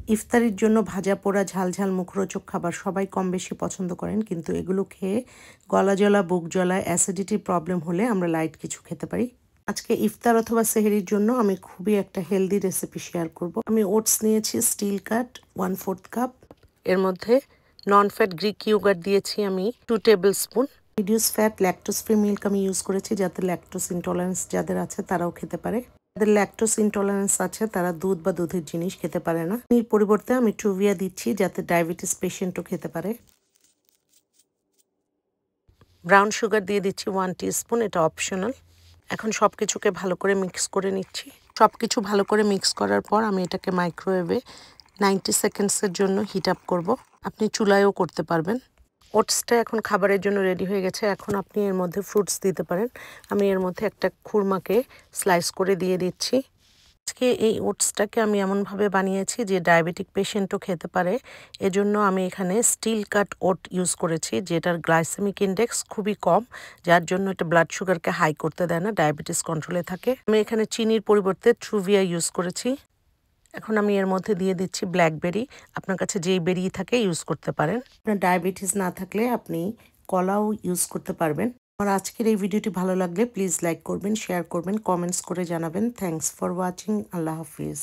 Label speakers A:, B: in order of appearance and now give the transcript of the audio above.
A: ইফতারির জন্য ভাজা পোড়া ঝালঝাল মুখরোচক খাবার সবাই কম বেশি পছন্দ করেন, কিন্তু এগুলো খেয়ে গলা জ্বলা, বুক জ্বলা, অ্যাসিডিটির প্রবলেম হলে আমরা লাইট কিছু খেতে পারি। আজকে ইফতার অথবা সেহরির জন্য আমি খুবই একটা হেলদি রেসিপি শেয়ার করব। আমি ওটস নিয়েছি স্টিল কাট 1/4 কাপ। এর মধ্যে নন ফ্যাট গ্রিক ইয়োগার্ট দিয়েছি আমি 2 table spoon. Reduce fat lactose free milk আমি ইউজ করেছি, যাতে ল্যাকটোজ ইনটলারেন্স যাদের আছে তারাও খেতে পারে। যাদের ল্যাকটোজ ইনটলারেন্স আছে তারা দুধ বা দুধের জিনিস খেতে পারে না। এর পরিবর্তে আমি ট্রুভিয়া দিচ্ছি, যাতে ডায়াবেটিস পেশেন্টও খেতে পারে। ব্রাউন সুগার দিয়ে দিচ্ছি 1 টিস্পুন, এটা অপশনাল। এখন সব কিছুকে ভালো করে মিক্স করে নিচ্ছি। সব কিছু ভালো করে মিক্স করার পর আমি এটাকে মাইক্রোওয়েভে 90 সেকেন্ডসের জন্য হিট আপ করব। আপনি চুলায়ও করতে পারবেন। ওটসটা এখন খাবারের জন্য রেডি হয়ে গেছে। এখন আপনি এর মধ্যে ফ্রুটস দিতে পারেন। আমি এর মধ্যে একটা খুরমাকে স্লাইস করে দিয়ে দিচ্ছি। আজকে এই ওটসটাকে আমি এমনভাবে বানিয়েছি যে ডায়াবেটিক পেশেন্টও খেতে পারে। এজন্য আমি এখানে স্টিল কাট ওট ইউজ করেছি, যেটার গ্লাইসেমিক ইন্ডেক্স খুবই কম, যার জন্য এটা ব্লাড সুগারকে হাই করতে দেয় না, ডায়াবেটিস কন্ট্রোলে থাকে। আমি এখানে চিনির পরিবর্তে ট্রুভিয়া ইউজ করেছি। এখন আমি এর মধ্যে দিয়ে দিচ্ছি ব্ল্যাকবেরি। আপনার কাছে যেই বেরি থাকে ইউজ করতে পারেন। আপনার ডায়াবেটিস না থাকলে আপনি কলাও ইউজ করতে পারবেন। আমার আজকের এই ভিডিওটি ভালো লাগলে প্লিজ লাইক করবেন, শেয়ার করবেন, কমেন্টস করে জানাবেন। Thanks for watching. Allah Hafiz.